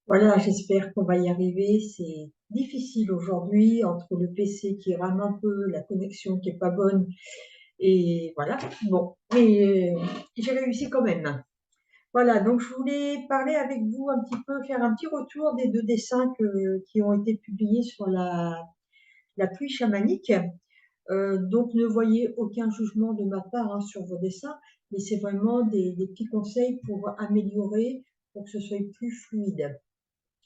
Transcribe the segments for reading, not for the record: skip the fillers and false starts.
Voilà, j'espère qu'on va y arriver. C'est difficile aujourd'hui entre le PC qui rame un peu, la connexion qui est pas bonne et voilà. Bon, mais j'ai réussi quand même. Voilà, donc je voulais parler avec vous un petit peu, faire un petit retour des 2 dessins qui ont été publiés sur la pluie chamanique. Donc ne voyez aucun jugement de ma part, hein, sur vos dessins, mais c'est vraiment des petits conseils pour améliorer, pour que ce soit plus fluide.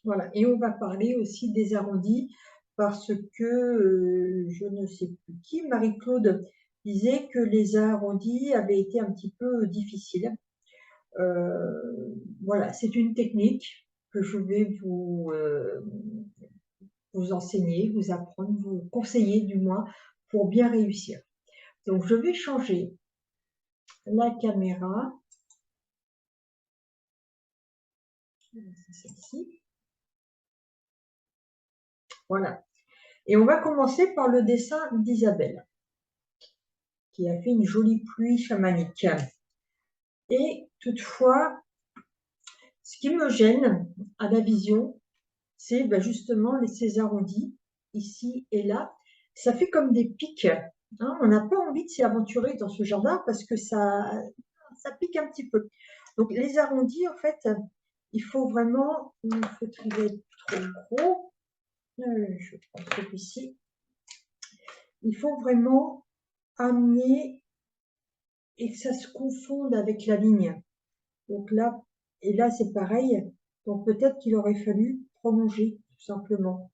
Voilà, et on va parler aussi des arrondis parce que je ne sais plus qui, Marie-Claude disait que les arrondis avaient été un petit peu difficiles. Voilà, c'est une technique que je vais vous enseigner, vous apprendre, vous conseiller du moins pour bien réussir. Donc je vais changer la caméra, c'est celle-ci, voilà. Et on va commencer par le dessin d'Isabelle, qui a fait une jolie pluie chamanique. Et toutefois, ce qui me gêne à la vision, c'est justement ces arrondis, ici et là. Ça fait comme des pics, hein. On n'a pas envie de s'y aventurer dans ce jardin parce que ça pique un petit peu. Donc les arrondis, en fait, il faut vraiment, il faut qu'il va être trop gros. Je prends celui-ci. Il faut vraiment amener et que ça se confonde avec la ligne. Donc là, et là c'est pareil. Donc peut-être qu'il aurait fallu prolonger, tout simplement.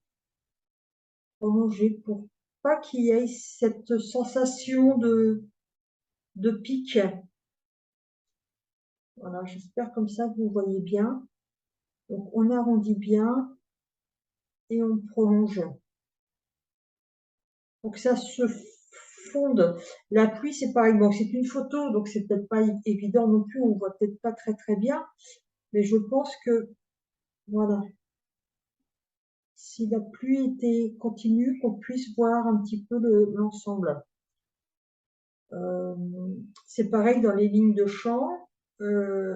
Prolonger pour pas qu'il y ait cette sensation de pic. Voilà, j'espère comme ça que vous voyez bien. Donc on arrondit bien et on prolonge. Pour que ça se fonde. La pluie, c'est pareil. Bon, c'est une photo, donc c'est peut-être pas évident non plus. On voit peut-être pas très bien. Mais je pense que, voilà, si la pluie était continue, qu'on puisse voir un petit peu l'ensemble. C'est pareil dans les lignes de champ. Euh,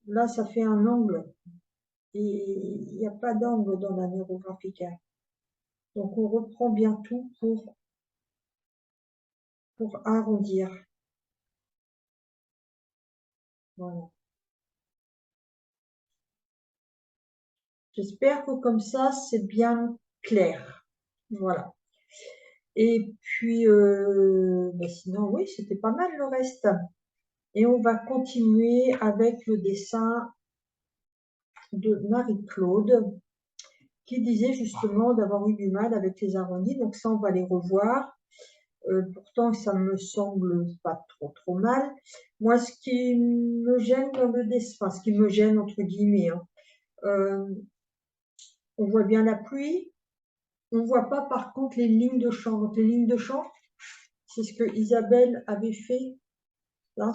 Là, ça fait un angle et il n'y a pas d'angle dans la Neurographica. Donc, on reprend bien tout pour arrondir. Voilà. J'espère que comme ça, c'est bien clair. Voilà. Et puis, sinon, oui, c'était pas mal le reste. Et on va continuer avec le dessin de Marie-Claude, qui disait justement d'avoir eu du mal avec les arrondis. Donc ça, on va les revoir. Pourtant, ça me semble pas trop mal. Moi, ce qui me gêne dans le dessin, enfin, ce qui me gêne entre guillemets, hein, euh, on voit bien la pluie, on voit pas par contre les lignes de champ. Donc les lignes de champ, c'est ce que Isabelle avait fait. Hein,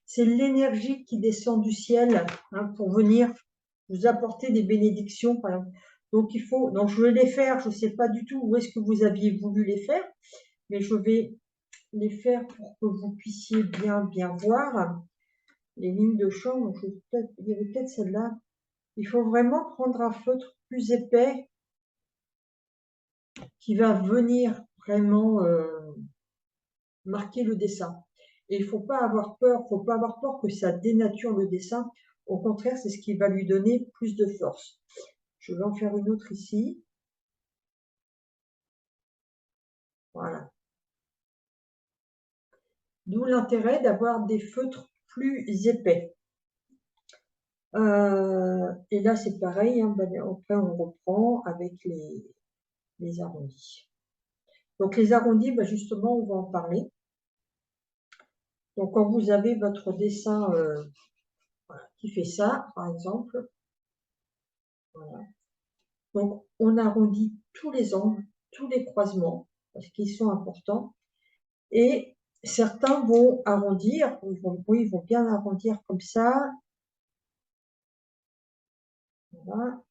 c'est l'énergie qui descend du ciel, hein, pour venir vous apporter des bénédictions, par exemple. Donc je vais les faire. Je ne sais pas du tout où est-ce que vous aviez voulu les faire, mais je vais les faire pour que vous puissiez bien voir les lignes de champ. Donc il y avait peut-être celle-là. Il faut vraiment prendre un feutre plus épais qui va venir vraiment marquer le dessin. Et il ne faut pas avoir peur, faut pas avoir peur que ça dénature le dessin. Au contraire, c'est ce qui va lui donner plus de force. Je vais en faire une autre ici. Voilà. D'où l'intérêt d'avoir des feutres plus épais. Et là, c'est pareil, hein, après, on reprend avec les arrondis. Donc, les arrondis, justement, on va en parler. Donc, quand vous avez votre dessin qui fait ça, par exemple, voilà. Donc, on arrondit tous les angles, tous les croisements, parce qu'ils sont importants. Et certains vont arrondir, ils vont bien arrondir comme ça. Voilà.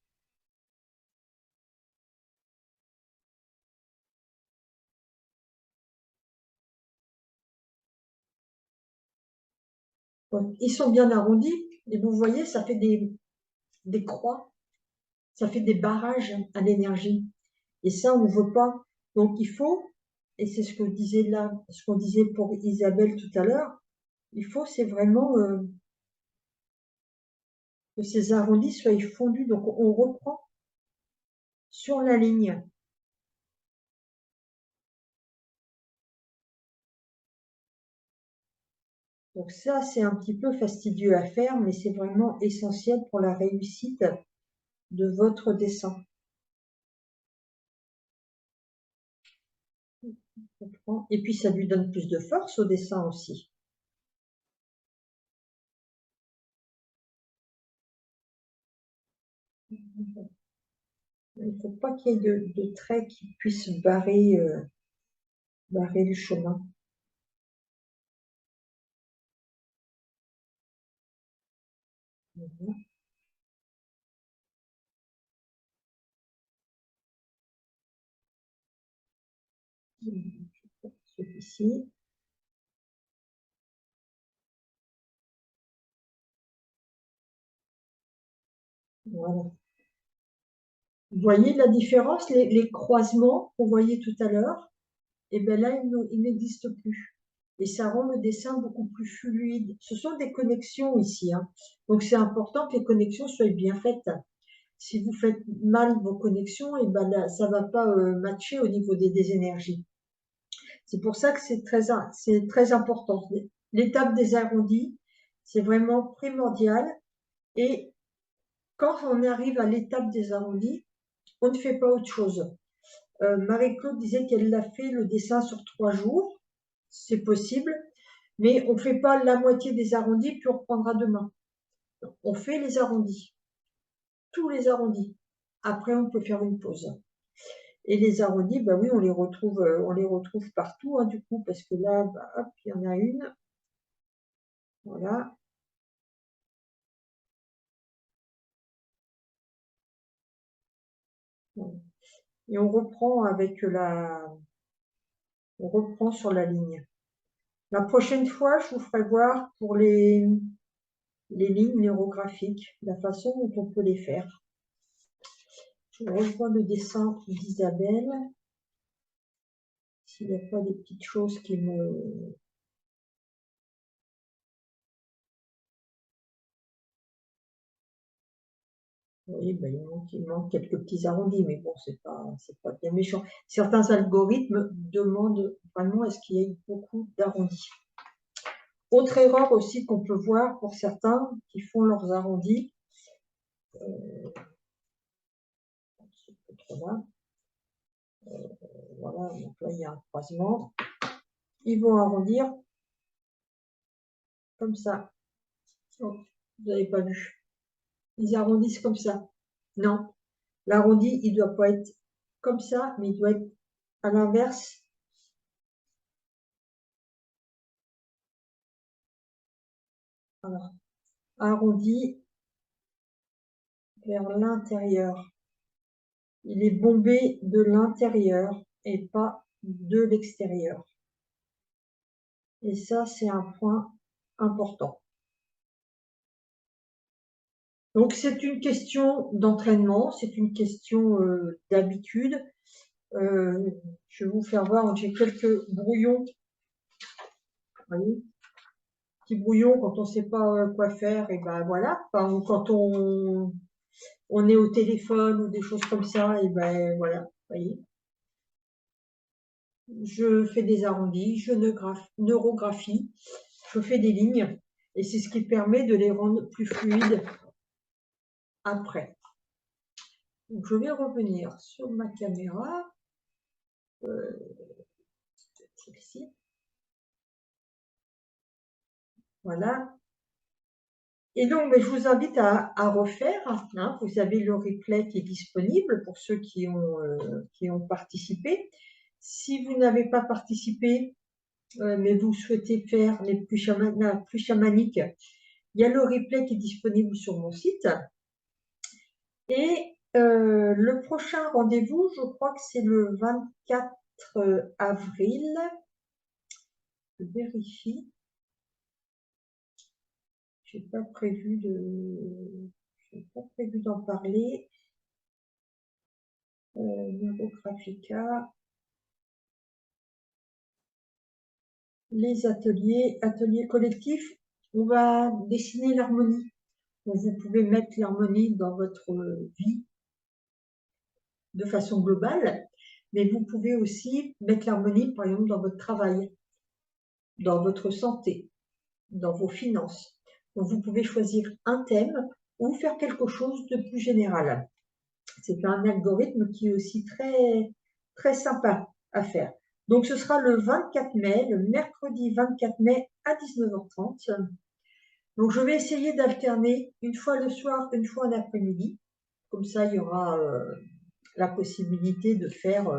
Donc, ils sont bien arrondis, et vous voyez, ça fait des croix. ça fait des barrages à l'énergie. Et ça, on ne veut pas. Donc, il faut, et c'est ce que disait là, ce qu'on disait pour Isabelle tout à l'heure, il faut, c'est vraiment que ces arrondis soient fondus. Donc, on reprend sur la ligne. Donc ça, c'est un petit peu fastidieux à faire, mais c'est vraiment essentiel pour la réussite de votre dessin. Et puis, ça lui donne plus de force au dessin aussi. Il ne faut pas qu'il y ait de traits qui puissent barrer le chemin. Voilà. Celui-ci. Voilà. Vous voyez la différence, les croisements qu'on voyait tout à l'heure, et bien là, ils n'existent plus. Et ça rend le dessin beaucoup plus fluide. Ce sont des connexions ici, hein. Donc c'est important que les connexions soient bien faites. Si vous faites mal vos connexions, et ben là, ça ne va pas matcher au niveau des énergies. C'est pour ça que c'est très important. L'étape des arrondis, c'est vraiment primordial. Et quand on arrive à l'étape des arrondis, on ne fait pas autre chose. Marie-Claude disait qu'elle l'a fait le dessin sur 3 jours. C'est possible, mais on ne fait pas la moitié des arrondis, puis on reprendra demain. On fait les arrondis, tous les arrondis. Après, on peut faire une pause. Et les arrondis, bah oui, on les retrouve partout, hein, du coup, parce que là, bah, hop, il y en a une. Voilà. Et on reprend sur la ligne. La prochaine fois, je vous ferai voir pour les lignes neurographiques, la façon dont on peut les faire. Je revois le dessin d'Isabelle. S'il n'y a pas des petites choses qui me... Oui, ben, il manque quelques petits arrondis, mais bon, c'est pas bien méchant. Certains algorithmes demandent vraiment est-ce qu'il y ait beaucoup d'arrondis. Autre erreur aussi qu'on peut voir pour certains qui font leurs arrondis, là, voilà, donc là il y a un croisement, ils vont arrondir comme ça. Oh, vous n'avez pas vu. Ils arrondissent comme ça. Non, l'arrondi, il ne doit pas être comme ça, mais il doit être à l'inverse. Voilà. Arrondi vers l'intérieur. Il est bombé de l'intérieur et pas de l'extérieur. Et ça, c'est un point important. Donc, c'est une question d'entraînement, c'est une question d'habitude. Je vais vous faire voir, j'ai quelques brouillons. Vous voyez, petits brouillons quand on ne sait pas quoi faire, et ben voilà. Enfin, quand on est au téléphone ou des choses comme ça, et ben voilà. Vous voyez. Je fais des arrondis, je neurographie, je fais des lignes, et c'est ce qui permet de les rendre plus fluides après. Donc, je vais revenir sur ma caméra, celle-ci. Voilà. Et donc, je vous invite à refaire, hein. Vous avez le replay qui est disponible pour ceux qui ont participé. Si vous n'avez pas participé, mais vous souhaitez faire les plus chamaniques, il y a le replay qui est disponible sur mon site. Et le prochain rendez-vous, je crois que c'est le 24 avril. Je vérifie. Je n'ai pas prévu d'en parler. Neurographica, les ateliers collectifs, on va dessiner l'harmonie. Vous pouvez mettre l'harmonie dans votre vie de façon globale, mais vous pouvez aussi mettre l'harmonie, par exemple, dans votre travail, dans votre santé, dans vos finances. Donc, vous pouvez choisir un thème ou faire quelque chose de plus général. C'est un algorithme qui est aussi très, très sympa à faire. Donc, ce sera le 24 mai, le mercredi 24 mai à 19h30. Donc, je vais essayer d'alterner une fois le soir, une fois en après-midi. Comme ça, il y aura la possibilité de faire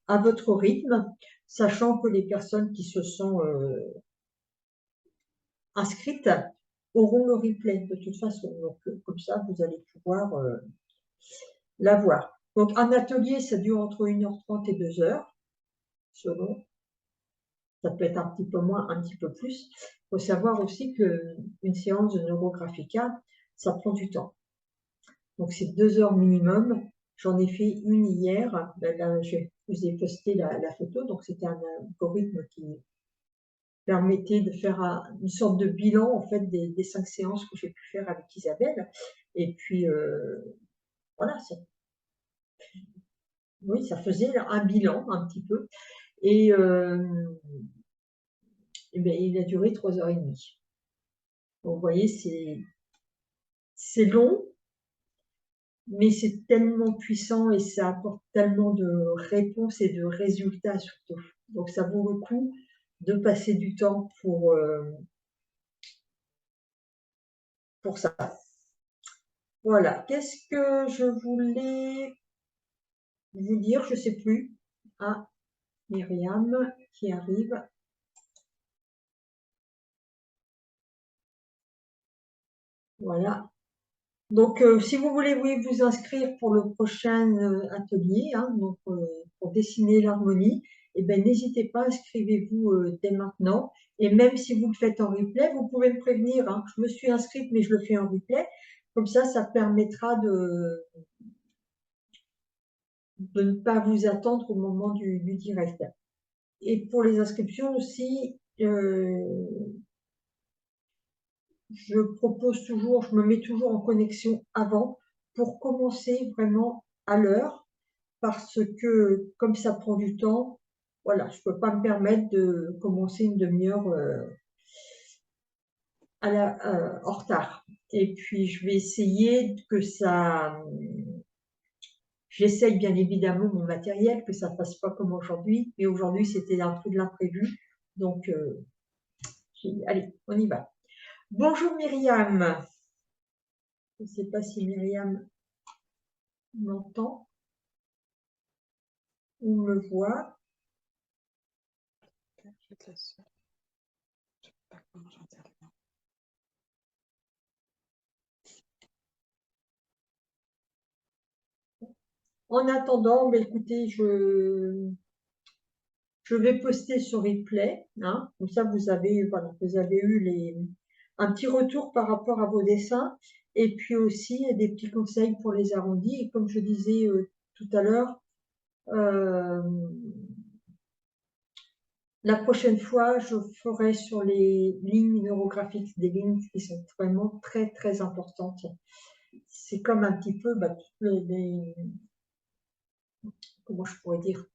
à votre rythme, sachant que les personnes qui se sont inscrites auront le replay de toute façon. Donc, comme ça, vous allez pouvoir la voir. Donc, un atelier, ça dure entre 1h30 et 2h, selon. Ça peut être un petit peu moins, un petit peu plus. Il faut savoir aussi qu'une séance de Neurographica, ça prend du temps. Donc, c'est 2 heures minimum. J'en ai fait une hier. Là, je vous ai posté la photo. Donc, c'était un algorithme qui permettait de faire une sorte de bilan en fait des 5 séances que j'ai pu faire avec Isabelle. Et puis, voilà, oui, ça faisait un bilan un petit peu. Et, bien, il a duré 3h30. Donc, vous voyez, c'est long, mais c'est tellement puissant et ça apporte tellement de réponses et de résultats surtout. Donc, ça vaut le coup de passer du temps pour ça. Voilà. Qu'est-ce que je voulais vous dire? Je ne sais plus. Ah, Myriam qui arrive. Voilà. Donc, si vous voulez vous inscrire pour le prochain atelier, hein, donc, pour dessiner l'harmonie, eh ben, n'hésitez pas, inscrivez-vous dès maintenant. Et même si vous le faites en replay, vous pouvez me prévenir. Hein. Je me suis inscrite, mais je le fais en replay. Comme ça permettra de ne pas vous attendre au moment du direct. Et pour les inscriptions aussi, je propose toujours, je me mets toujours en connexion avant pour commencer vraiment à l'heure, parce que comme ça prend du temps, voilà, je ne peux pas me permettre de commencer une demi-heure en retard. Et puis, je vais essayer que ça. J'essaye bien évidemment mon matériel, que ça ne fasse pas comme aujourd'hui, mais aujourd'hui, c'était un peu de l'imprévu. Donc, allez, on y va. Bonjour Myriam. Je ne sais pas si Myriam m'entend ou me voit. Je te laisse. Je ne sais pas comment j'interviens. En attendant, mais écoutez, je vais poster sur replay. Hein, comme ça, vous avez, voilà, vous avez eu un petit retour par rapport à vos dessins. Et puis aussi des petits conseils pour les arrondis. Et comme je disais tout à l'heure, la prochaine fois, je ferai sur les lignes neurographiques, des lignes qui sont vraiment très, très importantes. C'est comme un petit peu comment je pourrais dire,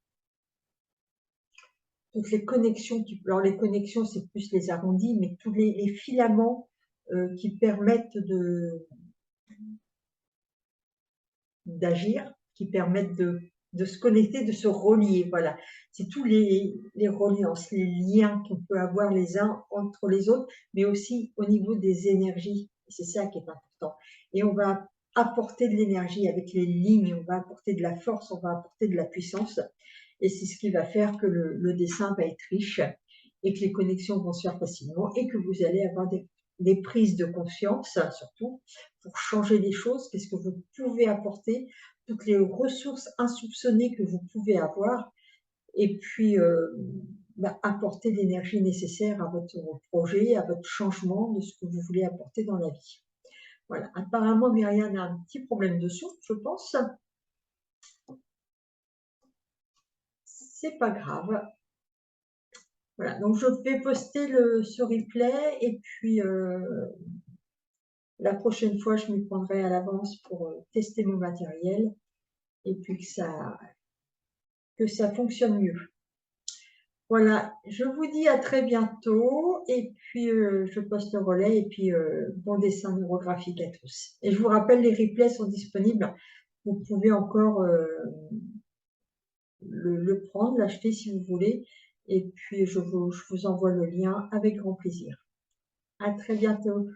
toutes les connexions. Alors, les connexions, c'est plus les arrondis, mais tous les filaments qui permettent d'agir, qui permettent de se connecter, de se relier. Voilà. C'est tous les reliances, les liens qu'on peut avoir les uns entre les autres, mais aussi au niveau des énergies. C'est ça qui est important. Et on va apporter de l'énergie avec les lignes, on va apporter de la force, on va apporter de la puissance. Et c'est ce qui va faire que le dessin va être riche et que les connexions vont se faire facilement et que vous allez avoir des prises de conscience, surtout, pour changer les choses. Qu'est-ce que vous pouvez apporter, toutes les ressources insoupçonnées que vous pouvez avoir, et puis apporter l'énergie nécessaire à votre projet, à votre changement de ce que vous voulez apporter dans la vie. Voilà. Apparemment, Myriam a un petit problème de son, je pense. c'est pas grave. Voilà, donc je vais poster ce replay et puis la prochaine fois, je m'y prendrai à l'avance pour tester mon matériel et puis que ça fonctionne mieux. Voilà, je vous dis à très bientôt et puis je poste le relais et puis bon dessin neurographique à tous. Et je vous rappelle, les replays sont disponibles. Vous pouvez encore le prendre, l'acheter si vous voulez. Et puis je vous envoie le lien avec grand plaisir. À très bientôt.